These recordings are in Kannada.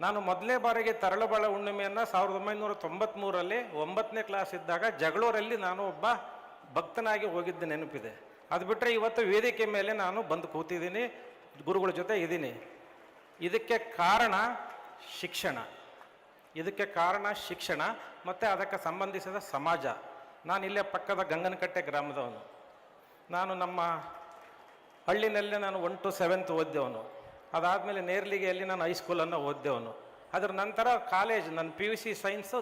ನಾನು ಮೊದಲನೇ ಬಾರಿಗೆ ತರಳುಬಾಳ ಹುಣ್ಣಿಮೆಯನ್ನು 1993ರಲ್ಲಿ 9ನೇ ಕ್ಲಾಸ್ ಇದ್ದಾಗ ಜಗಳೂರಲ್ಲಿ ನಾನು ಒಬ್ಬ ಭಕ್ತನಾಗಿ ಹೋಗಿದ್ದ ನೆನಪಿದೆ. ಅದು ಬಿಟ್ಟರೆ ಇವತ್ತು ವೇದಿಕೆ ಮೇಲೆ ನಾನು ಬಂದು ಕೂತಿದ್ದೀನಿ, ಗುರುಗಳ ಜೊತೆ ಇದ್ದೀನಿ. ಇದಕ್ಕೆ ಕಾರಣ ಶಿಕ್ಷಣ. ಮತ್ತು ಅದಕ್ಕೆ ಸಂಬಂಧಿಸಿದ ಸಮಾಜ. ನಾನು ಇಲ್ಲೇ ಪಕ್ಕದ ಗಂಗನಕಟ್ಟೆ ಗ್ರಾಮದವನು. ನಾನು ನಮ್ಮ ಹಳ್ಳಿನಲ್ಲೇ ನಾನು 1 to 7th ಓದ್ದವನು. ಅದಾದಮೇಲೆ ನೇರ್ಲಿಗೆಯಲ್ಲಿ ನಾನು ಹೈಸ್ಕೂಲನ್ನು ಓದ್ದವನು. ಅದರ ನಂತರ ಕಾಲೇಜ್ ನನ್ನ PUC science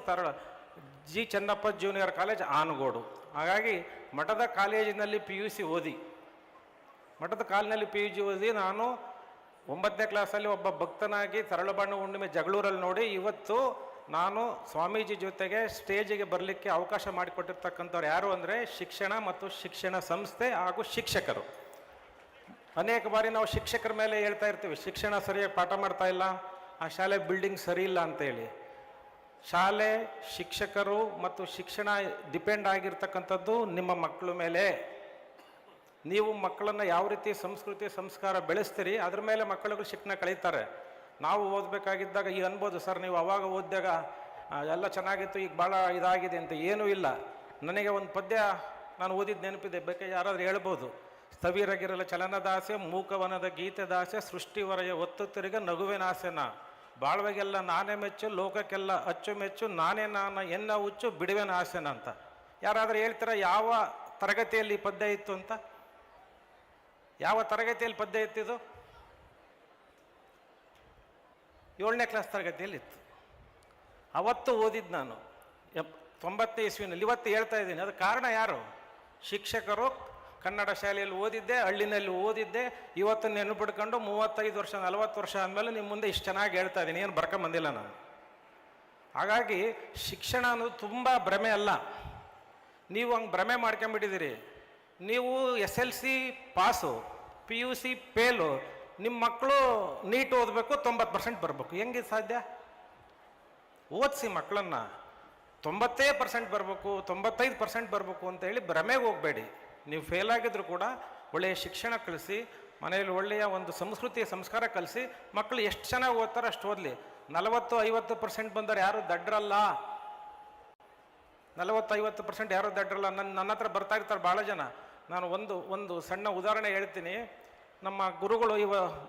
G Chennappa junior college Anagodu. ಹಾಗಾಗಿ ಮಠದ ಕಾಲೇಜಿನಲ್ಲಿ PUC ಓದಿ ನಾನು 9ನೇ ಕ್ಲಾಸಲ್ಲಿ ಒಬ್ಬ ಭಕ್ತನಾಗಿ ತರಳುಬಾಳ ಹುಣ್ಣಿಮೆ ಜಗಳೂರಲ್ಲಿ ನೋಡಿ ಇವತ್ತು ನಾನು ಸ್ವಾಮೀಜಿ ಜೊತೆಗೆ ಸ್ಟೇಜಿಗೆ ಬರಲಿಕ್ಕೆ ಅವಕಾಶ ಮಾಡಿಕೊಟ್ಟಿರ್ತಕ್ಕಂಥವ್ರು ಯಾರು ಅಂದರೆ ಶಿಕ್ಷಣ ಮತ್ತು ಶಿಕ್ಷಣ ಸಂಸ್ಥೆ ಹಾಗೂ ಶಿಕ್ಷಕರು. ಅನೇಕ ಬಾರಿ ನಾವು ಶಿಕ್ಷಕರ ಮೇಲೆ ಹೇಳ್ತಾ ಇರ್ತೀವಿ, ಶಿಕ್ಷಣ ಸರಿಯಾಗಿ ಪಾಠ ಮಾಡ್ತಾ ಇಲ್ಲ, ಆ ಶಾಲೆ ಬಿಲ್ಡಿಂಗ್ ಸರಿ ಇಲ್ಲ ಅಂತೇಳಿ. ಶಾಲೆ, ಶಿಕ್ಷಕರು ಮತ್ತು ಶಿಕ್ಷಣ ಡಿಪೆಂಡ್ ಆಗಿರ್ತಕ್ಕಂಥದ್ದು ನಿಮ್ಮ ಮಕ್ಕಳ ಮೇಲೆ. ನೀವು ಮಕ್ಕಳನ್ನು ಯಾವ ರೀತಿ ಸಂಸ್ಕೃತಿ ಸಂಸ್ಕಾರ ಬೆಳೆಸ್ತೀರಿ ಅದ್ರ ಮೇಲೆ ಮಕ್ಕಳುಗಳು ಶಿಕ್ಷಣ ಕಳೀತಾರೆ. ನಾವು ಓದಬೇಕಾಗಿದ್ದಾಗ ಈಗ ಅನ್ಬೋದು, ಸರ್ ನೀವು ಅವಾಗ ಓದಿದಾಗ ಎಲ್ಲ ಚೆನ್ನಾಗಿತ್ತು, ಈಗ ಭಾಳ ಇದಾಗಿದೆ ಅಂತ. ಏನೂ ಇಲ್ಲ. ನನಗೆ ಒಂದು ಪದ್ಯ ನಾನು ಓದಿದ ನೆನಪಿದೆ, ಬೇಕಾದ್ರೆ ಯಾರಾದರೂ ಹೇಳ್ಬೋದು. ಸ್ಥವಿರಗಿರಲ ಚಲನದಾಸೆ, ಮೂಕವನದ ಗೀತೆದಾಸೆ, ಸೃಷ್ಟಿವರೆಯ ಒತ್ತು ತಿರುಗ ನಗುವೆನಾಸೆನ, ಬಾಳ್ವೆಗೆಲ್ಲ ನಾನೇ ಮೆಚ್ಚು, ಲೋಕಕ್ಕೆಲ್ಲ ಅಚ್ಚುಮೆಚ್ಚು, ನಾನೇ ನಾನು ಎನ್ನ ಹುಚ್ಚು, ಬಿಡುವೆನ ಆಸೆನ ಅಂತ. ಯಾರಾದರೂ ಹೇಳ್ತೀರ ಯಾವ ತರಗತಿಯಲ್ಲಿ ಪದ್ಯ ಇತ್ತು ಅಂತ? ಯಾವ ತರಗತಿಯಲ್ಲಿ ಪದ್ಯ ಇತ್ತಿದು? 7ನೇ ಕ್ಲಾಸ್ ತರಗತಿಯಲ್ಲಿ ಇತ್ತು. ಅವತ್ತು ಓದಿದ್ದು ನಾನು 90ನೇ ಇಸ್ವಿನಲ್ಲಿ. ಇವತ್ತು ಹೇಳ್ತಾ ಇದ್ದೀನಿ. ಅದು ಕಾರಣ ಯಾರು? ಶಿಕ್ಷಕರು. ಕನ್ನಡ ಶಾಲೆಯಲ್ಲಿ ಓದಿದ್ದೆ, ಹಳ್ಳಿನಲ್ಲಿ ಓದಿದ್ದೆ. ಇವತ್ತು ನೆನಪಿಡ್ಕೊಂಡು 35 ವರ್ಷ 40 ವರ್ಷ ಆದಮೇಲೆ ನಿಮ್ಮ ಮುಂದೆ ಇಷ್ಟು ಚೆನ್ನಾಗಿ ಹೇಳ್ತಾ ಇದ್ದೀನಿ. ಏನು ಬರ್ಕೊಂಬಂದಿಲ್ಲ ನಾನು. ಹಾಗಾಗಿ ಶಿಕ್ಷಣ ಅನ್ನೋದು ತುಂಬ ಭ್ರಮೆ ಅಲ್ಲ. ನೀವು ಹಂಗೆ ಭ್ರಮೆ ಮಾಡ್ಕೊಂಬಿಟ್ಟಿದ್ದೀರಿ. ನೀವು SLC ಪಾಸು, PUC ಫೇಲು, ನಿಮ್ಮ ಮಕ್ಕಳು ನೀಟ್ ಓದಬೇಕು, 90% ಬರಬೇಕು. ಹೆಂಗೆ ಸಾಧ್ಯ? ಓದಿಸಿ ಮಕ್ಕಳನ್ನು 90% ಬರಬೇಕು, 95% ಬರಬೇಕು ಅಂತೇಳಿ ಭ್ರಮೆಗೆ ಹೋಗಬೇಡಿ. ನೀವು ಫೇಲ್ ಆಗಿದ್ರು ಕೂಡ ಒಳ್ಳೆಯ ಶಿಕ್ಷಣ ಕಲಿಸಿ, ಮನೆಯಲ್ಲಿ ಒಳ್ಳೆಯ ಒಂದು ಸಂಸ್ಕೃತಿ ಸಂಸ್ಕಾರ ಕಲಿಸಿ, ಮಕ್ಕಳು ಎಷ್ಟು ಚೆನ್ನಾಗಿ ಓದ್ತಾರೆ ಅಷ್ಟು ಓದಲಿ. 40-50% ಬಂದರೆ ಯಾರು ದಡ್ರಲ್ಲ. 40-50% ಯಾರು ದಡ್ರಲ್ಲ. ನನ್ನ ಹತ್ರ ಬರ್ತಾ ಇರ್ತಾರೆ ಭಾಳ ಜನ. ನಾನು ಒಂದು ಸಣ್ಣ ಉದಾಹರಣೆ ಹೇಳ್ತೀನಿ. ನಮ್ಮ ಗುರುಗಳು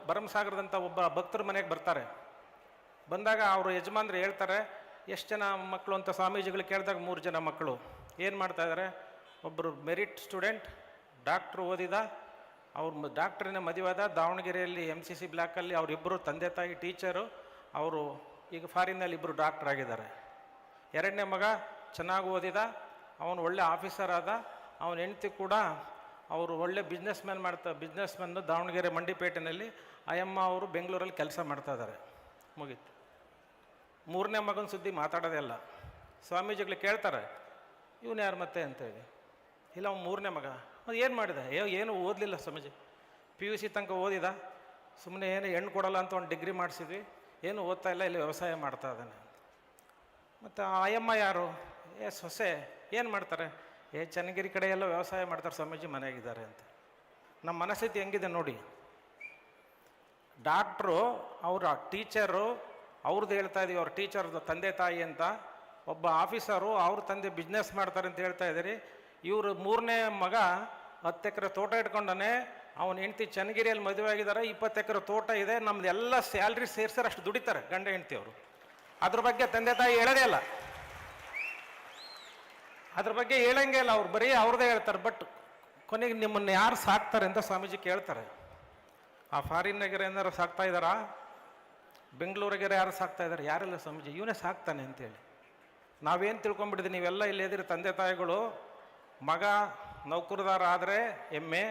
ಭರಮಸಾಗರದಂಥ ಒಬ್ಬ ಭಕ್ತರ ಮನೆಗೆ ಬರ್ತಾರೆ. ಬಂದಾಗ ಅವರು ಯಜಮಾನ್ರು ಹೇಳ್ತಾರೆ, ಎಷ್ಟು ಜನ ಮಕ್ಕಳು ಅಂತ ಸ್ವಾಮೀಜಿಗಳು ಕೇಳಿದಾಗ 3 ಜನ ಮಕ್ಕಳು. ಏನು ಮಾಡ್ತಾಯಿದ್ದಾರೆ? ಒಬ್ಬರು ಮೆರಿಟ್ ಸ್ಟೂಡೆಂಟ್, ಡಾಕ್ಟ್ರು ಓದಿದ, ಅವ್ರು ಡಾಕ್ಟ್ರನ್ನೇ ಮದುವೆದ, ದಾವಣಗೆರೆಯಲ್ಲಿ MCC ಬ್ಲಾಕಲ್ಲಿ ಅವರಿಬ್ಬರು ತಂದೆ ತಾಯಿ ಟೀಚರು. ಅವರು ಈಗ ಫಾರಿನ್ನಲ್ಲಿ ಇಬ್ಬರು ಡಾಕ್ಟ್ರ್ ಆಗಿದ್ದಾರೆ. 2ನೇ ಮಗ ಚೆನ್ನಾಗಿ ಓದಿದ, ಅವನು ಒಳ್ಳೆ ಆಫೀಸರ್ ಆದ. ಅವನ ಹೆಂಡತಿ ಕೂಡ ಅವರು ಒಳ್ಳೆ ಬಿಸ್ನೆಸ್ಮನ್ನು ದಾವಣಗೆರೆ ಮಂಡಿಪೇಟೆನಲ್ಲಿ. ಅಯ್ಯಮ್ಮ ಅವರು ಬೆಂಗಳೂರಲ್ಲಿ ಕೆಲಸ ಮಾಡ್ತಾ ಇದ್ದಾರೆ. ಮುಗೀತು. 3ನೇ ಮಗನ ಸುದ್ದಿ ಮಾತಾಡೋದೇ ಇಲ್ಲ. ಸ್ವಾಮೀಜಿಗಳು ಕೇಳ್ತಾರೆ, ಇವನು ಯಾರು ಮತ್ತೆ ಅಂತೇಳಿ. ಇಲ್ಲ, ಅವ್ನು 3ನೇ ಮಗ. ಅದು ಏನು ಮಾಡಿದೆ? ಏನು ಓದಲಿಲ್ಲ ಸ್ವಾಮೀಜಿ, PUC ತನಕ ಓದಿದ, ಸುಮ್ಮನೆ ಏನು ಹೆಣ್ಣು ಕೊಡೋಲ್ಲ ಅಂತ ಒಂದು ಡಿಗ್ರಿ ಮಾಡಿಸಿದ್ವಿ, ಏನು ಓದ್ತಾ ಇಲ್ಲ, ಇಲ್ಲಿ ವ್ಯವಸಾಯ ಮಾಡ್ತಾ ಇದ್ದಾನೆ. ಮತ್ತು ಅಯ್ಯಮ್ಮ ಯಾರು? ಸೊಸೆ. ಏನು ಮಾಡ್ತಾರೆ? ಚನ್ನಗಿರಿ ಕಡೆ ಎಲ್ಲ ವ್ಯವಸಾಯ ಮಾಡ್ತಾರೆ ಸ್ವಾಮೀಜಿ, ಮನೆಯಾಗಿದ್ದಾರೆ ಅಂತ. ನಮ್ಮ ಮನಸ್ಥಿತಿ ಹೆಂಗಿದೆ ನೋಡಿ. ಡಾಕ್ಟ್ರು ಅವರ ಟೀಚರು, ಅವ್ರದ್ದು ಹೇಳ್ತಾ ಇದೀವಿ, ಅವ್ರ ಟೀಚರ್ದು ತಂದೆ ತಾಯಿ ಅಂತ. ಒಬ್ಬ ಆಫೀಸರು, ಅವ್ರ ತಂದೆ ಬಿಸ್ನೆಸ್ ಮಾಡ್ತಾರೆ ಅಂತ ಹೇಳ್ತಾ ಇದ್ದೀರಿ. ಇವರು 3ನೇ ಮಗ 10 ಎಕರೆ ತೋಟ ಇಟ್ಕೊಂಡಾನೆ. ಅವನ ಹೆಂಡ್ತಿ ಚನ್ನಗಿರಿಯಲ್ಲಿ ಮದುವೆ ಆಗಿದ್ದಾರೆ, 20 ಎಕರೆ ತೋಟ ಇದೆ. ನಮ್ದು ಎಲ್ಲ ಸ್ಯಾಲ್ರಿ ಸೇರಿಸಿದ್ರೆ ಅಷ್ಟು ದುಡಿತಾರೆ ಗಂಡ ಹೆಂಡ್ತಿ ಅವರು. ಅದ್ರ ಬಗ್ಗೆ ತಂದೆ ತಾಯಿ ಹೇಳೋದೇ ಇಲ್ಲ. ಅದ್ರ ಬಗ್ಗೆ ಹೇಳಂಗೆ ಇಲ್ಲ. ಅವ್ರು ಬರೀ ಅವ್ರದ್ದೇ ಹೇಳ್ತಾರೆ. ಬಟ್ ಕೊನೆಗೆ ನಿಮ್ಮನ್ನು ಯಾರು ಸಾಕ್ತಾರೆ ಅಂತ ಸ್ವಾಮೀಜಿ ಕೇಳ್ತಾರೆ. ಆ ಫಾರಿನ್ನಾಗಿರೋ ಏನಾರು ಸಾಕ್ತಾ ಇದ್ದಾರಾ? ಬೆಂಗಳೂರಿಗೆರ ಯಾರು ಸಾಕ್ತಾ ಇದ್ದಾರೆ? ಯಾರಿಲ್ಲ ಸ್ವಾಮೀಜಿ, ಇವನೇ ಸಾಕ್ತಾನೆ ಅಂತೇಳಿ. ನಾವೇನು ತಿಳ್ಕೊಂಬಿಟ್ಟಿದ್ವಿ, ನೀವೆಲ್ಲ ಇಲ್ಲಿ ಎದಿರಿ ತಂದೆ ತಾಯಿಗಳು, ಮಗ ನೌಕರದಾರ ಆದರೆ ಹೆಮ್ಮೆ,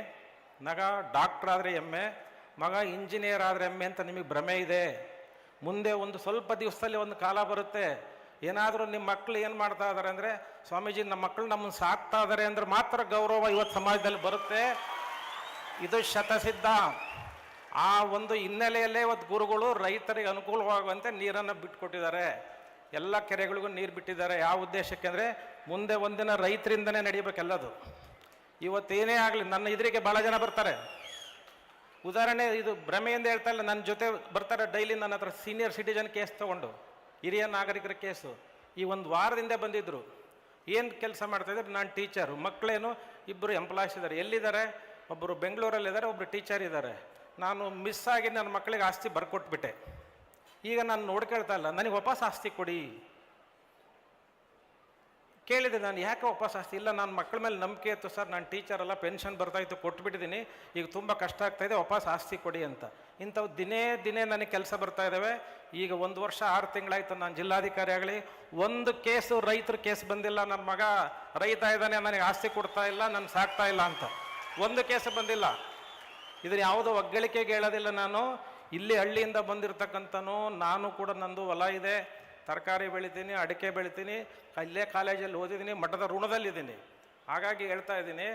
ಮಗ ಡಾಕ್ಟ್ರ್ ಆದರೆ ಹೆಮ್ಮೆ, ಮಗ ಇಂಜಿನಿಯರ್ ಆದರೆ ಹೆಮ್ಮೆ ಅಂತ ನಿಮಗೆ ಭ್ರಮೆ ಇದೆ. ಮುಂದೆ ಒಂದು ಸ್ವಲ್ಪ ದಿವಸದಲ್ಲಿ ಒಂದು ಕಾಲ ಬರುತ್ತೆ, ಏನಾದರೂ ನಿಮ್ಮ ಮಕ್ಕಳು ಏನು ಮಾಡ್ತಾ ಇದ್ದಾರೆ ಅಂದರೆ, ಸ್ವಾಮೀಜಿ ನಮ್ಮ ಮಕ್ಕಳು ನಮ್ಮನ್ನು ಸಾಕ್ತಾ ಇದ್ದಾರೆ ಅಂದರೆ ಮಾತ್ರ ಗೌರವ ಇವತ್ತು ಸಮಾಜದಲ್ಲಿ ಬರುತ್ತೆ. ಇದು ಶತಸಿದ್ಧ. ಆ ಒಂದು ಹಿನ್ನೆಲೆಯಲ್ಲೇ ಇವತ್ತು ಗುರುಗಳು ರೈತರಿಗೆ ಅನುಕೂಲವಾಗುವಂತೆ ನೀರನ್ನು ಬಿಟ್ಟುಕೊಟ್ಟಿದ್ದಾರೆ. ಎಲ್ಲ ಕೆರೆಗಳಿಗೂ ನೀರು ಬಿಟ್ಟಿದ್ದಾರೆ. ಯಾವ ಉದ್ದೇಶಕ್ಕೆ ಅಂದರೆ ಮುಂದೆ ಒಂದಿನ ರೈತರಿಂದನೇ ನಡೀಬೇಕೆಲ್ಲದು. ಇವತ್ತೇನೇ ಆಗಲಿ, ನನ್ನ ಇದರಿಗೆ ಭಾಳ ಜನ ಬರ್ತಾರೆ, ಉದಾಹರಣೆ ಇದು ಭ್ರಮೆಯಿಂದ ಹೇಳ್ತಾ ಇಲ್ಲ, ನನ್ನ ಜೊತೆ ಬರ್ತಾರೆ ಡೈಲಿ ನನ್ನ ಹತ್ರ ಸೀನಿಯರ್ ಸಿಟಿಜನ್ ಕೇಸ್ ತೊಗೊಂಡು, ಹಿರಿಯ ನಾಗರಿಕರ ಕೇಸು. ಈ ಒಂದು ವಾರದಿಂದ ಬಂದಿದ್ದರು. ಏನು ಕೆಲಸ ಮಾಡ್ತಾಯಿದ್ರು? ನಾನು ಟೀಚರು. ಮಕ್ಕಳೇನು ಇಬ್ಬರು ಎಂಪ್ಲಾಯ್ಸ್ ಇದ್ದಾರೆ. ಎಲ್ಲಿದ್ದಾರೆ? ಒಬ್ಬರು ಬೆಂಗಳೂರಲ್ಲಿದ್ದಾರೆ, ಒಬ್ಬರು ಟೀಚರ್ ಇದ್ದಾರೆ. ನಾನು ಮಿಸ್ ಆಗಿ ನನ್ನ ಮಕ್ಕಳಿಗೆ ಆಸ್ತಿ ಬರ್ಕೊಟ್ಬಿಟ್ಟೆ. ಈಗ ನಾನು ನೋಡ್ಕೊಳ್ತಾ ಇಲ್ಲ, ನನಗೆ ವಾಪಸ್ ಆಸ್ತಿ ಕೊಡಿ. ಕೇಳಿದೆ ನಾನು, ಯಾಕೆ ವಾಪಸ್ ಆಸ್ತಿ? ಇಲ್ಲ, ನನ್ನ ಮಕ್ಕಳ ಮೇಲೆ ನಂಬಿಕೆ ಇತ್ತು ಸರ್, ನಾನು ಟೀಚರ್ ಅಲ್ಲ, ಪೆನ್ಷನ್ ಬರ್ತಾಯಿತ್ತು, ಕೊಟ್ಬಿಟ್ಟಿದ್ದೀನಿ, ಈಗ ತುಂಬ ಕಷ್ಟ ಆಗ್ತಾಯಿದೆ, ವಾಪಸ್ ಆಸ್ತಿ ಕೊಡಿ ಅಂತ. ಇಂಥವು ದಿನೇ ನನಗೆ ಕೆಲಸ ಬರ್ತಾ ಇದ್ದಾವೆ. ಈಗ 1 ವರ್ಷ 6 ತಿಂಗಳಾಯ್ತು ನಾನು ಜಿಲ್ಲಾಧಿಕಾರಿ ಆಗಲಿ, ಒಂದು ಕೇಸು ರೈತರ ಕೇಸ್ ಬಂದಿಲ್ಲ. ನನ್ನ ಮಗ ರೈತ ಇದ್ದಾನೆ, ನನಗೆ ಆಸ್ತಿ ಕೊಡ್ತಾ ಇಲ್ಲ, ನಾನು ಸಾಕ್ತಾ ಇಲ್ಲ ಅಂತ ಒಂದು ಕೇಸು ಬಂದಿಲ್ಲ. ಇದನ್ನು ಯಾವುದೋ ಒಗ್ಗಳಿಕೆಗೆ ಹೇಳೋದಿಲ್ಲ. ನಾನು ಇಲ್ಲಿ ಹಳ್ಳಿಯಿಂದ ಬಂದಿರತಕ್ಕಂಥನು, ನಾನು ಕೂಡ ನಂದು ಹೊಲ ಇದೆ, ತರಕಾರಿ ಬೆಳಿತೀನಿ, ಅಡಿಕೆ ಬೆಳಿತೀನಿ, ಇಲ್ಲೇ ಕಾಲೇಜಲ್ಲಿ ಓದಿದ್ದೀನಿ, ಮಠದ ಋಣದಲ್ಲಿದ್ದೀನಿ. ಹಾಗಾಗಿ ಹೇಳ್ತಾ ಇದ್ದೀನಿ,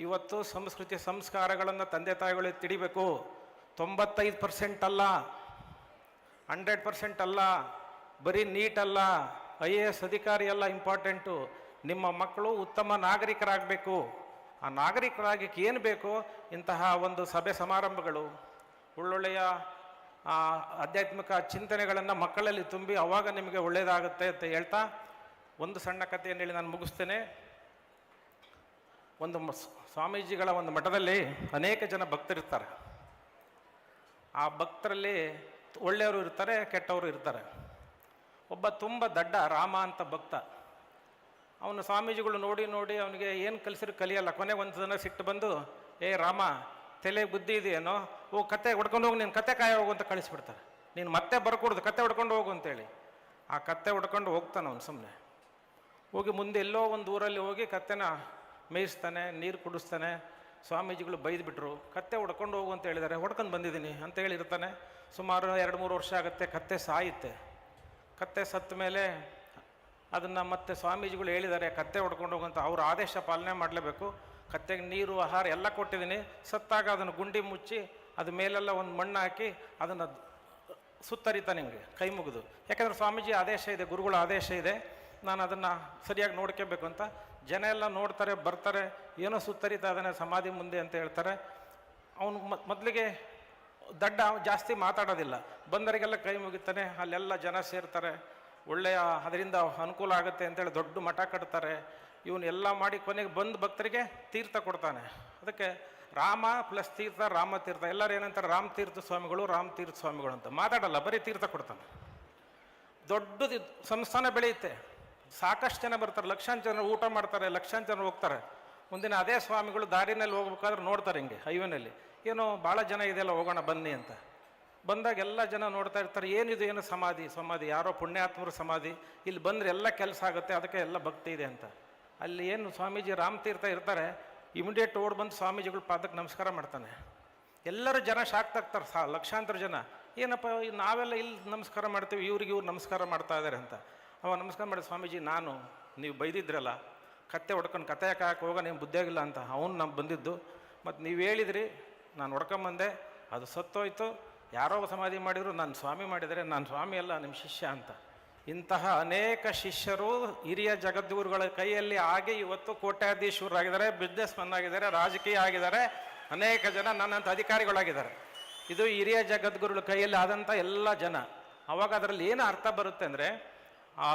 ಇವತ್ತು ಸಂಸ್ಕೃತಿ ಸಂಸ್ಕಾರಗಳನ್ನು ತಂದೆ ತಾಯಿಗಳಿಗೆ ತಿಳಿಬೇಕು. 95% ಅಲ್ಲ, 100% ಅಲ್ಲ, ಬರೀ ನೀಟ್ ಅಲ್ಲ, IAS ಅಧಿಕಾರಿ ಅಲ್ಲ ಇಂಪಾರ್ಟೆಂಟು. ನಿಮ್ಮ ಮಕ್ಕಳು ಉತ್ತಮ ನಾಗರಿಕರಾಗಬೇಕು. ಆ ನಾಗರಿಕರಾಗಿ ಏನು ಬೇಕು? ಇಂತಹ ಒಂದು ಸಭೆ ಸಮಾರಂಭಗಳು, ಒಳ್ಳೊಳ್ಳೆಯ ಆಧ್ಯಾತ್ಮಿಕ ಚಿಂತನೆಗಳನ್ನು ಮಕ್ಕಳಲ್ಲಿ ತುಂಬಿ, ಅವಾಗ ನಿಮಗೆ ಒಳ್ಳೆಯದಾಗುತ್ತೆ ಅಂತ ಹೇಳ್ತಾ ಒಂದು ಸಣ್ಣ ಕಥೆಯನ್ನು ಹೇಳಿ ನಾನು ಮುಗಿಸ್ತೇನೆ. ಒಂದು ಸ್ವಾಮೀಜಿಗಳ ಒಂದು ಮಠದಲ್ಲಿ ಅನೇಕ ಜನ ಭಕ್ತರಿರ್ತಾರೆ. ಆ ಭಕ್ತರಲ್ಲಿ ಒಳ್ಳೆಯವರು ಇರ್ತಾರೆ, ಕೆಟ್ಟವರು ಇರ್ತಾರೆ. ಒಬ್ಬ ತುಂಬ ದಡ್ಡ ರಾಮ ಅಂತ ಭಕ್ತ. ಅವನು ಸ್ವಾಮೀಜಿಗಳು ನೋಡಿ ಅವನಿಗೆ ಏನು ಕಲಿಸಿದ್ರು ಕಲಿಯಲ್ಲ. ಕೊನೆಗೆ ಒಂದು ಜನ ಸಿಟ್ಟು ಬಂದು, ಏ ರಾಮ, ತಲೆ ಬುದ್ಧಿ ಇದೆಯೇನೋ, ಕತೆ ಹೊಡ್ಕೊಂಡು ಹೋಗಿ, ನೀನು ಕತೆ ಕಾಯ ಹೋಗು ಅಂತ ಕಳಿಸ್ಬಿಡ್ತಾರೆ. ನೀನು ಮತ್ತೆ ಬರ್ಕೊಡ್ದು, ಕತೆ ಹೊಡ್ಕೊಂಡು ಹೋಗು ಅಂತೇಳಿ. ಆ ಕತ್ತೆ ಹೊಡ್ಕೊಂಡು ಹೋಗ್ತಾನೆ ಅವನು. ಸುಮ್ಮನೆ ಹೋಗಿ ಮುಂದೆ ಎಲ್ಲೋ ಒಂದು ಊರಲ್ಲಿ ಹೋಗಿ ಕತ್ತೆನ ಮೇಯಿಸ್ತಾನೆ, ನೀರು ಕುಡಿಸ್ತಾನೆ. ಸ್ವಾಮೀಜಿಗಳು ಬೈದ್ಬಿಟ್ರು, ಕತ್ತೆ ಹೊಡ್ಕೊಂಡು ಹೋಗು ಅಂತ ಹೇಳಿದ್ದಾರೆ, ಹೊಡ್ಕೊಂಡು ಬಂದಿದ್ದೀನಿ ಅಂತ ಹೇಳಿರ್ತಾನೆ. ಸುಮಾರು 2-3 ವರ್ಷ ಆಗುತ್ತೆ, ಕತ್ತೆ ಸಾಯುತ್ತೆ. ಕತ್ತೆ ಸತ್ತ ಮೇಲೆ ಅದನ್ನು ಮತ್ತೆ ಸ್ವಾಮೀಜಿಗಳು ಹೇಳಿದ್ದಾರೆ, ಕತ್ತೆ ಹೊಡ್ಕೊಂಡು ಹೋಗಂತ. ಅವ್ರ ಆದೇಶ ಪಾಲನೆ ಮಾಡಲೇಬೇಕು. ಕತ್ತೆಗೆ ನೀರು, ಆಹಾರ ಎಲ್ಲ ಕೊಟ್ಟಿದ್ದೀನಿ. ಸತ್ತಾಗ ಅದನ್ನು ಗುಂಡಿ ಮುಚ್ಚಿ, ಅದು ಮೇಲೆಲ್ಲ ಒಂದು ಮಣ್ಣು ಹಾಕಿ ಅದನ್ನು ಸುತ್ತರಿತಾನೆ ನಿಮಗೆ ಕೈ ಮುಗಿದು. ಯಾಕಂದರೆ ಸ್ವಾಮೀಜಿ ಆದೇಶ ಇದೆ, ಗುರುಗಳ ಆದೇಶ ಇದೆ, ನಾನು ಅದನ್ನು ಸರಿಯಾಗಿ ನೋಡ್ಕೋಬೇಕು ಅಂತ. ಜನ ಎಲ್ಲ ನೋಡ್ತಾರೆ, ಬರ್ತಾರೆ, ಏನೋ ಸುತ್ತರಿತಾ ಅದನ್ನು ಸಮಾಧಿ ಮುಂದೆ ಅಂತ ಹೇಳ್ತಾರೆ. ಅವನು ಮೊದಲಿಗೆ ದಡ್ಡ, ಜಾಸ್ತಿ ಮಾತಾಡೋದಿಲ್ಲ, ಬಂದವರಿಗೆಲ್ಲ ಕೈ ಮುಗಿತಾನೆ. ಅಲ್ಲೆಲ್ಲ ಜನ ಸೇರ್ತಾರೆ, ಒಳ್ಳೆಯ ಅದರಿಂದ ಅನುಕೂಲ ಆಗುತ್ತೆ ಅಂತೇಳಿ ದೊಡ್ಡ ಮಠ ಕಟ್ತಾರೆ. ಇವನು ಎಲ್ಲ ಮಾಡಿ ಕೊನೆಗೆ ಬಂದು ಭಕ್ತರಿಗೆ ತೀರ್ಥ ಕೊಡ್ತಾನೆ. ಅದಕ್ಕೆ ರಾಮ ಪ್ಲಸ್ ತೀರ್ಥ, ರಾಮ ತೀರ್ಥ. ಎಲ್ಲರೂ ಏನಂತಾರೆ, ರಾಮ ತೀರ್ಥ ಸ್ವಾಮಿಗಳು, ರಾಮ ತೀರ್ಥ ಸ್ವಾಮಿಗಳು ಅಂತ. ಮಾತಾಡಲ್ಲ, ಬರೀ ತೀರ್ಥ ಕೊಡ್ತಾನೆ. ದೊಡ್ಡದು ಸಂಸ್ಥಾನ ಬೆಳೆಯುತ್ತೆ, ಸಾಕಷ್ಟು ಜನ ಬರ್ತಾರೆ, ಲಕ್ಷಾಂತರ ಜನ ಊಟ ಮಾಡ್ತಾರೆ, ಲಕ್ಷಾಂತರ ಜನ ಹೋಗ್ತಾರೆ. ಮುಂದಿನ ಅದೇ ಸ್ವಾಮಿಗಳು ದಾರಿನಲ್ಲಿ ಹೋಗ್ಬೇಕಾದ್ರೆ ನೋಡ್ತಾರೆ, ಹಿಂಗೆ ಹೈವೇನಲ್ಲಿ ಏನೋ ಭಾಳ ಜನ ಇದೆಯಲ್ಲ, ಹೋಗೋಣ ಬನ್ನಿ ಅಂತ. ಬಂದಾಗ ಎಲ್ಲ ಜನ ನೋಡ್ತಾ ಇರ್ತಾರೆ, ಏನಿದು, ಏನು ಸಮಾಧಿ, ಯಾರೋ ಪುಣ್ಯಾತ್ಮರ ಸಮಾಧಿ, ಇಲ್ಲಿ ಬಂದರೆ ಎಲ್ಲ ಕೆಲಸ ಆಗುತ್ತೆ, ಅದಕ್ಕೆ ಎಲ್ಲ ಭಕ್ತಿ ಇದೆ ಅಂತ. ಅಲ್ಲಿ ಏನು ಸ್ವಾಮೀಜಿ ರಾಮತೀರ್ಥ ಇರ್ತಾರೆ, ಇಮಿಡಿಯೇಟ್ ಓಡ್ ಬಂದು ಸ್ವಾಮೀಜಿಗಳ ಪಾದಕ್ಕೆ ನಮಸ್ಕಾರ ಮಾಡ್ತಾನೆ. ಎಲ್ಲರೂ ಜನ ಶಾಕ್ ಆಗ್ತಾರೆ, ಲಕ್ಷಾಂತರ ಜನ. ಏನಪ್ಪ ನಾವೆಲ್ಲ ಇಲ್ಲಿ ನಮಸ್ಕಾರ ಮಾಡ್ತೀವಿ, ಇವ್ರು ನಮಸ್ಕಾರ ಮಾಡ್ತಾ ಇದ್ದಾರೆ ಅಂತ. ಅವ ನಮಸ್ಕಾರ ಮಾಡಿ, ಸ್ವಾಮೀಜಿ ನಾನು, ನೀವು ಬೈದಿದ್ರಲ್ಲ, ಕತ್ತೆ ಹೊಡ್ಕೊಂಡು ಕತೆ ಯಾಕೆ ಹೋಗೋ, ನೀವು ಬುದ್ಧಿಯಾಗಿಲ್ಲ ಅಂತ. ಅವನು ನಮ್ಮ ಬಂದಿದ್ದು, ಮತ್ತು ನೀವು ಹೇಳಿದ್ರಿ, ನಾನು ಹೊಡ್ಕೊಂಬಂದೆ, ಅದು ಸತ್ತೋಯ್ತು, ಯಾರೋ ಸಮಾಧಿ ಮಾಡಿದ್ರು, ನಾನು ಸ್ವಾಮಿ ಮಾಡಿದರೆ, ನಾನು ಸ್ವಾಮಿ ಅಲ್ಲ, ನಿಮ್ಮ ಶಿಷ್ಯ ಅಂತ. ಇಂತಹ ಅನೇಕ ಶಿಷ್ಯರು ಹಿರಿಯ ಜಗದ್ಗುರುಗಳ ಕೈಯಲ್ಲಿ ಆಗಿ ಇವತ್ತು ಕೋಟ್ಯಾಧೀಶರಾಗಿದ್ದಾರೆ, ಬಿಸ್ನೆಸ್ ಮನ್ ಆಗಿದ್ದಾರೆ, ರಾಜಕೀಯ ಆಗಿದ್ದಾರೆ, ಅನೇಕ ಜನ ನನ್ನಂಥ ಅಧಿಕಾರಿಗಳಾಗಿದ್ದಾರೆ. ಇದು ಹಿರಿಯ ಜಗದ್ಗುರುಗಳ ಕೈಯಲ್ಲಿ ಆದಂಥ ಎಲ್ಲ ಜನ. ಅವಾಗ ಅದರಲ್ಲಿ ಏನು ಅರ್ಥ ಬರುತ್ತೆ ಅಂದರೆ, ಆ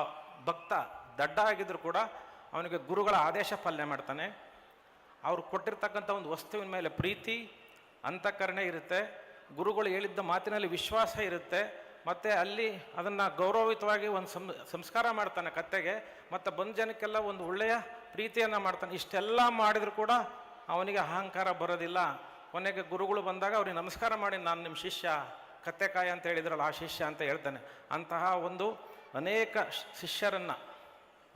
ಭಕ್ತ ದಡ್ಡ ಆಗಿದ್ರು ಕೂಡ ಅವನಿಗೆ ಗುರುಗಳ ಆದೇಶ ಪಾಲನೆ ಮಾಡ್ತಾನೆ. ಅವ್ರು ಕೊಟ್ಟಿರ್ತಕ್ಕಂಥ ಒಂದು ವಸ್ತುವಿನ ಮೇಲೆ ಪ್ರೀತಿ, ಅಂತಃಕರಣೆ ಇರುತ್ತೆ, ಗುರುಗಳು ಹೇಳಿದ್ದ ಮಾತಿನಲ್ಲಿ ವಿಶ್ವಾಸ ಇರುತ್ತೆ, ಮತ್ತು ಅಲ್ಲಿ ಅದನ್ನು ಗೌರವಯುತವಾಗಿ ಒಂದು ಸಂಸ್ಕಾರ ಮಾಡ್ತಾನೆ ಕತ್ತೆಗೆ, ಮತ್ತು ಬಂದ ಜನಕ್ಕೆಲ್ಲ ಒಂದು ಒಳ್ಳೆಯ ಪ್ರೀತಿಯನ್ನು ಮಾಡ್ತಾನೆ. ಇಷ್ಟೆಲ್ಲ ಮಾಡಿದರೂ ಕೂಡ ಅವನಿಗೆ ಅಹಂಕಾರ ಬರೋದಿಲ್ಲ. ಕೊನೆಗೆ ಗುರುಗಳು ಬಂದಾಗ ಅವ್ರಿಗೆ ನಮಸ್ಕಾರ ಮಾಡಿ, ನಾನು ನಿಮ್ಮ ಶಿಷ್ಯ, ಕತ್ತೆಕಾಯಿ ಅಂತ ಹೇಳಿದ್ರಲ್ಲ ಆ ಶಿಷ್ಯ ಅಂತ ಹೇಳ್ತಾನೆ. ಅಂತಹ ಒಂದು ಅನೇಕ ಶಿಷ್ಯರನ್ನು,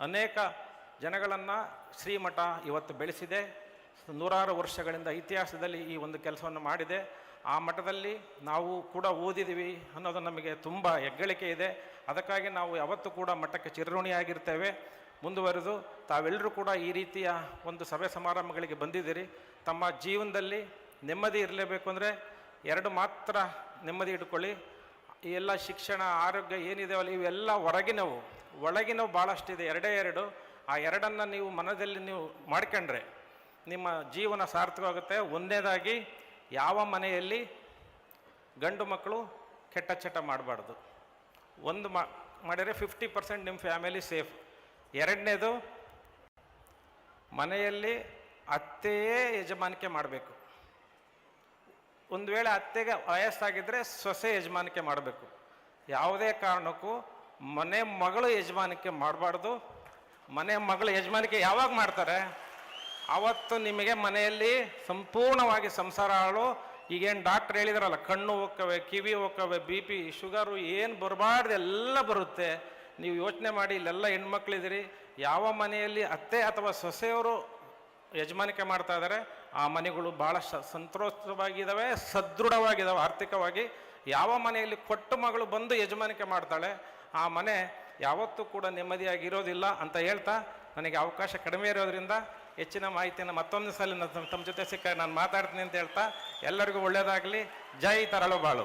ಅನೇಕ ಜನಗಳನ್ನು ಶ್ರೀಮಠ ಇವತ್ತು ಬೆಳೆಸಿದೆ. 100 ವರ್ಷಗಳಿಂದ ಇತಿಹಾಸದಲ್ಲಿ ಈ ಒಂದು ಕೆಲಸವನ್ನು ಮಾಡಿದೆ. ಆ ಮಠದಲ್ಲಿ ನಾವು ಕೂಡ ಓದಿದ್ದೀವಿ ಅನ್ನೋದು ನಮಗೆ ತುಂಬ ಹೆಗ್ಗಳಿಕೆ ಇದೆ. ಅದಕ್ಕಾಗಿ ನಾವು ಯಾವತ್ತೂ ಕೂಡ ಮಠಕ್ಕೆ ಚಿರಋಣಿಯಾಗಿರ್ತೇವೆ. ಮುಂದುವರೆದು ತಾವೆಲ್ಲರೂ ಕೂಡ ಈ ರೀತಿಯ ಒಂದು ಸಭೆ ಸಮಾರಂಭಗಳಿಗೆ ಬಂದಿದ್ದೀರಿ. ತಮ್ಮ ಜೀವನದಲ್ಲಿ ನೆಮ್ಮದಿ ಇರಲೇಬೇಕು ಅಂದರೆ 2 ಮಾತ್ರ ನೆಮ್ಮದಿ ಇಟ್ಕೊಳ್ಳಿ. ಈ ಎಲ್ಲ ಶಿಕ್ಷಣ, ಆರೋಗ್ಯ ಏನಿದೆವಲ್ಲ, ಇವೆಲ್ಲ ಹೊರಗಿನವು, ಒಳಗಿನವು ಭಾಳಷ್ಟಿದೆ. 2 ಆ 2 ನೀವು ಮನದಲ್ಲಿ ನೀವು ಮಾಡ್ಕೊಂಡ್ರೆ ನಿಮ್ಮ ಜೀವನ ಸಾರ್ಥಕವಾಗುತ್ತೆ. ಒಂದನೇದಾಗಿ, ಯಾವ ಮನೆಯಲ್ಲಿ ಗಂಡು ಮಕ್ಕಳು ಕೆಟ್ಟ ಚಟ ಮಾಡಬಾರ್ದು. ಒಂದು ಮಾಡಿದರೆ 50% ನಿಮ್ಮ ಫ್ಯಾಮಿಲಿ ಸೇಫ್. ಎರಡನೇದು, ಮನೆಯಲ್ಲಿ ಅತ್ತೆಯೇ ಯಜಮಾನಿಕೆ ಮಾಡಬೇಕು. ಒಂದು ವೇಳೆ ಅತ್ತೆಗೆ ವಯಸ್ಸಾಗಿದ್ದರೆ ಸೊಸೆ ಯಜಮಾನಿಕೆ ಮಾಡಬೇಕು. ಯಾವುದೇ ಕಾರಣಕ್ಕೂ ಮನೆ ಮಗಳು ಯಜಮಾನಿಕೆ ಮಾಡಬಾರ್ದು. ಮನೆ ಮಗಳು ಯಜಮಾನಿಕೆ ಯಾವಾಗ ಮಾಡ್ತಾರೆ ಆವತ್ತು ನಿಮಗೆ ಮನೆಯಲ್ಲಿ ಸಂಪೂರ್ಣವಾಗಿ ಸಂಸಾರ ಹಾಳು. ಈಗೇನು ಡಾಕ್ಟ್ರ್ ಹೇಳಿದಾರಲ್ಲ, ಕಣ್ಣು ಹೋಕ್ಕವೆ, ಕಿವಿ ಹೋಕ್ಕವೆ, BP, ಶುಗರು ಏನು ಬರಬಾರ್ದು ಎಲ್ಲ ಬರುತ್ತೆ. ನೀವು ಯೋಚನೆ ಮಾಡಿ, ಇಲ್ಲೆಲ್ಲ ಹೆಣ್ಮಕ್ಳಿದ್ದೀರಿ, ಯಾವ ಮನೆಯಲ್ಲಿ ಅತ್ತೆ ಅಥವಾ ಸೊಸೆಯವರು ಯಜಮಾನಿಕೆ ಮಾಡ್ತಾ ಇದ್ದಾರೆ ಆ ಮನೆಗಳು ಭಾಳ ಸಂತೋಷವಾಗಿದ್ದಾವೆ, ಸದೃಢವಾಗಿದ್ದಾವೆ ಆರ್ಥಿಕವಾಗಿ. ಯಾವ ಮನೆಯಲ್ಲಿ ಕೊಟ್ಟ ಮಗಳು ಬಂದು ಯಜಮಾನಿಕೆ ಮಾಡ್ತಾಳೆ ಆ ಮನೆ ಯಾವತ್ತೂ ಕೂಡ ನೆಮ್ಮದಿಯಾಗಿರೋದಿಲ್ಲ ಅಂತ ಹೇಳ್ತಾ, ನನಗೆ ಅವಕಾಶ ಕಡಿಮೆ ಇರೋದ್ರಿಂದ ಹೆಚ್ಚಿನ ಮಾಹಿತಿಯನ್ನು ಮತ್ತೊಂದು ಸಲ ತಮ್ಮ ಜೊತೆ ಸಿಕ್ಕಾಗ ನಾನು ಮಾತಾಡ್ತೀನಿ ಅಂತ ಹೇಳ್ತಾ, ಎಲ್ಲರಿಗೂ ಒಳ್ಳೆಯದಾಗಲಿ. ಜೈ ತರಳು ಬಾಳು.